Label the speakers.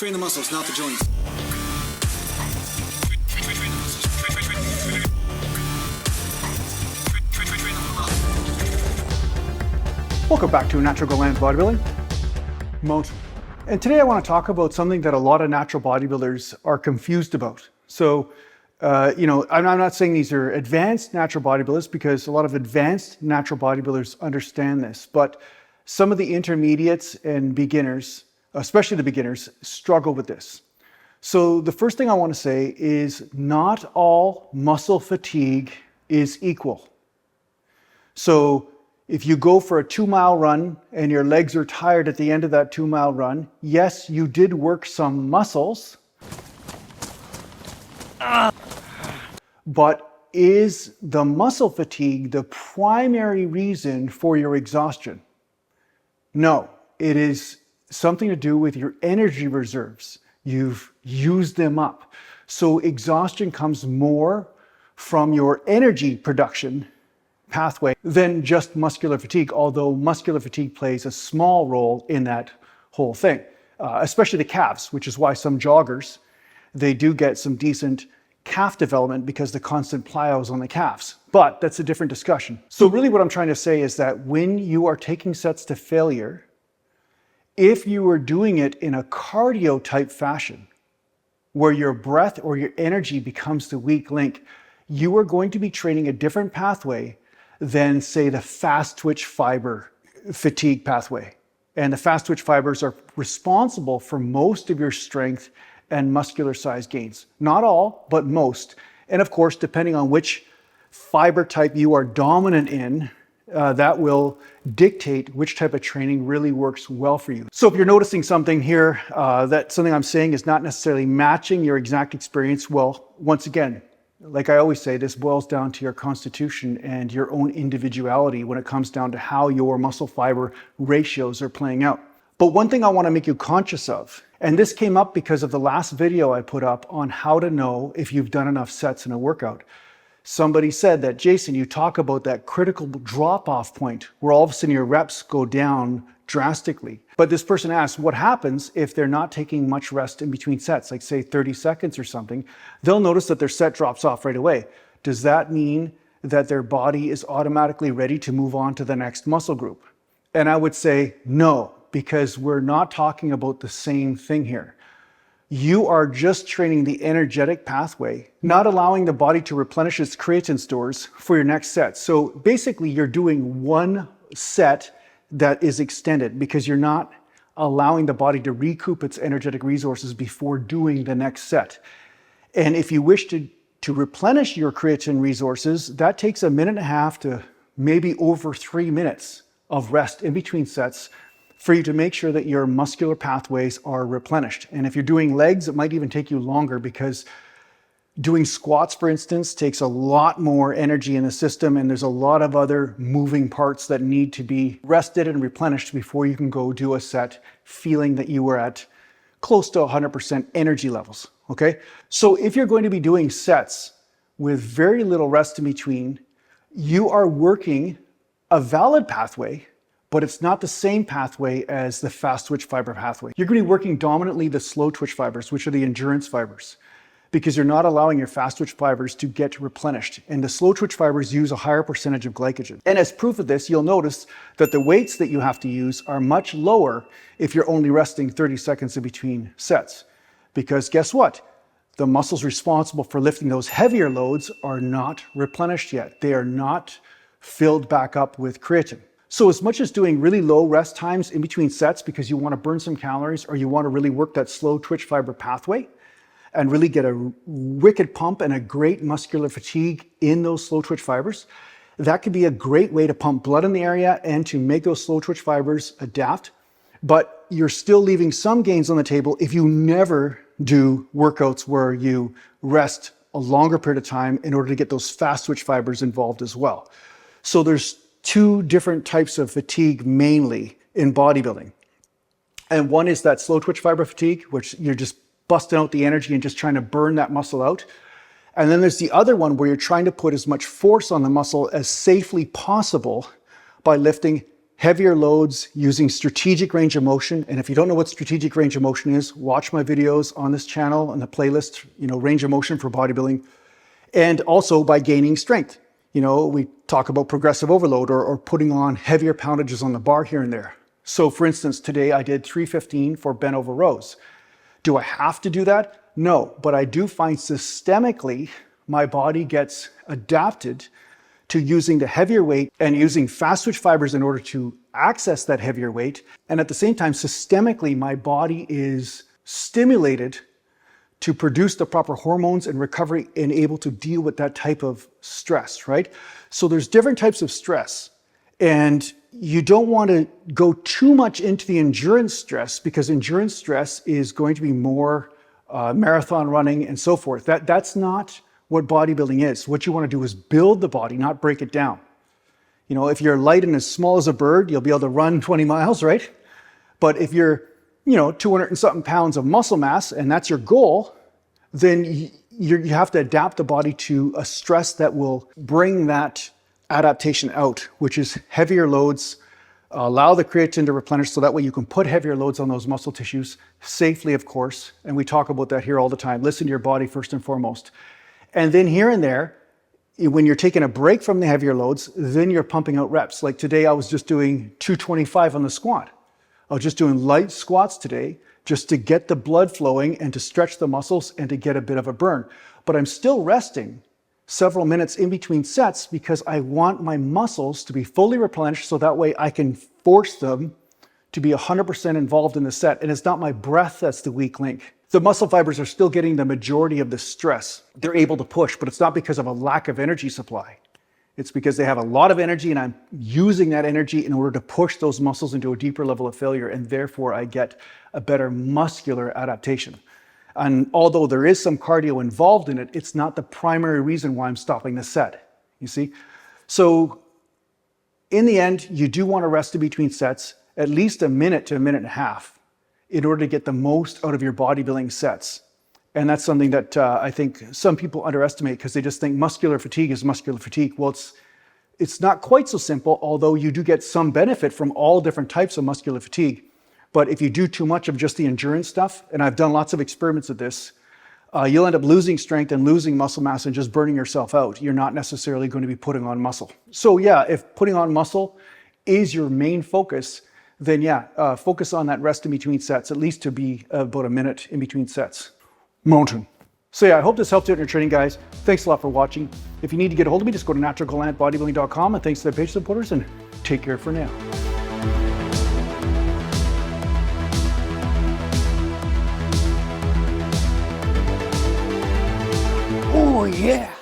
Speaker 1: Train the muscles, not the joints.
Speaker 2: Welcome back to Natural Bodybuilding. Mountain. And today I want to talk about something that a lot of natural bodybuilders are confused about. So, I'm not saying these are advanced natural bodybuilders because a lot of advanced natural bodybuilders understand this, but some of the intermediates and beginners, especially the beginners, struggle with this. So the first thing I want to say is not all muscle fatigue is equal. So if you go for a 2-mile run and your legs are tired at the end of that 2-mile run, yes, you did work some muscles, but is the muscle fatigue the primary reason for your exhaustion? No, it is something to do with your energy reserves. You've used them up. So exhaustion comes more from your energy production pathway than just muscular fatigue, although muscular fatigue plays a small role in that whole thing, especially the calves, which is why some joggers, they do get some decent calf development because the constant plyos on the calves. But that's a different discussion. So really what I'm trying to say is that when you are taking sets to failure, if you are doing it in a cardio type fashion, where your breath or your energy becomes the weak link, you are going to be training a different pathway than, say, the fast twitch fiber fatigue pathway. And the fast twitch fibers are responsible for most of your strength and muscular size gains. Not all, but most. And of course, depending on which fiber type you are dominant in, that will dictate which type of training really works well for you. So if you're noticing something here, that something I'm saying is not necessarily matching your exact experience, well, once again, like I always say, this boils down to your constitution and your own individuality when it comes down to how your muscle fiber ratios are playing out. But one thing I want to make you conscious of, and this came up because of the last video I put up on how to know if you've done enough sets in a workout. Somebody said that, Jason, you talk about that critical drop-off point where all of a sudden your reps go down drastically. But this person asked, what happens if they're not taking much rest in between sets, like say 30 seconds or something? They'll notice that their set drops off right away. Does that mean that their body is automatically ready to move on to the next muscle group? And I would say no, because we're not talking about the same thing here. You are just training the energetic pathway, not allowing the body to replenish its creatine stores for your next set. So basically you're doing one set that is extended because you're not allowing the body to recoup its energetic resources before doing the next set. And if you wish to replenish your creatine resources, that takes 1.5 minutes to maybe over 3 minutes of rest in between sets for you to make sure that your muscular pathways are replenished. And if you're doing legs, it might even take you longer because doing squats, for instance, takes a lot more energy in the system, and there's a lot of other moving parts that need to be rested and replenished before you can go do a set feeling that you were at close to 100% energy levels, okay? So if you're going to be doing sets with very little rest in between, you are working a valid pathway, but it's not the same pathway as the fast twitch fiber pathway. You're going to be working dominantly the slow twitch fibers, which are the endurance fibers, because you're not allowing your fast twitch fibers to get replenished. And the slow twitch fibers use a higher percentage of glycogen. And as proof of this, you'll notice that the weights that you have to use are much lower if you're only resting 30 seconds in between sets. Because guess what? The muscles responsible for lifting those heavier loads are not replenished yet. They are not filled back up with creatine. So as much as doing really low rest times in between sets because you want to burn some calories or you want to really work that slow twitch fiber pathway and really get a wicked pump and a great muscular fatigue in those slow twitch fibers, that could be a great way to pump blood in the area and to make those slow twitch fibers adapt. But you're still leaving some gains on the table if you never do workouts where you rest a longer period of time in order to get those fast twitch fibers involved as well. So there's two different types of fatigue mainly in bodybuilding. And one is that slow twitch fiber fatigue, which you're just busting out the energy and just trying to burn that muscle out. And then there's the other one where you're trying to put as much force on the muscle as safely possible by lifting heavier loads using strategic range of motion. And if you don't know what strategic range of motion is, watch my videos on this channel and the playlist, range of motion for bodybuilding. And also by gaining strength. We talk about progressive overload or putting on heavier poundages on the bar here and there. So for instance, today I did 315 for bent over rows. Do I have to do that? No, but I do find systemically my body gets adapted to using the heavier weight and using fast twitch fibers in order to access that heavier weight. And at the same time, systemically, my body is stimulated to produce the proper hormones and recovery and able to deal with that type of stress, right? So there's different types of stress. And you don't want to go too much into the endurance stress because endurance stress is going to be more marathon running and so forth. That's not what bodybuilding is. What you want to do is build the body, not break it down. If you're light and as small as a bird, you'll be able to run 20 miles, right? But if you're, 200 and something pounds of muscle mass and that's your goal, then you have to adapt the body to a stress that will bring that adaptation out, which is heavier loads, allow the creatine to replenish so that way you can put heavier loads on those muscle tissues safely, of course. And we talk about that here all the time. Listen to your body first and foremost. And then here and there, when you're taking a break from the heavier loads, then you're pumping out reps. Like today, I was just doing 225 on the squat. I was just doing light squats today just to get the blood flowing and to stretch the muscles and to get a bit of a burn. But I'm still resting several minutes in between sets because I want my muscles to be fully replenished so that way I can force them to be 100% involved in the set. And it's not my breath that's the weak link. The muscle fibers are still getting the majority of the stress. They're able to push, but it's not because of a lack of energy supply. It's because they have a lot of energy and I'm using that energy in order to push those muscles into a deeper level of failure, and therefore I get a better muscular adaptation. And although there is some cardio involved in it, it's not the primary reason why I'm stopping the set, you see? So in the end, you do want to rest in between sets, at least a minute to a minute and a half, in order to get the most out of your bodybuilding sets. And that's something that I think some people underestimate because they just think muscular fatigue is muscular fatigue. Well, it's not quite so simple, although you do get some benefit from all different types of muscular fatigue. But if you do too much of just the endurance stuff, and I've done lots of experiments with this, you'll end up losing strength and losing muscle mass and just burning yourself out. You're not necessarily going to be putting on muscle. So yeah, if putting on muscle is your main focus, then yeah, focus on that rest in between sets, at least to be about a minute in between sets. Mountain. So yeah, I hope this helped you out in your training, guys. Thanks a lot for watching. If you need to get a hold of me, just go to naturalbodybuilding.com, and thanks to the page supporters, and take care for now. Oh yeah.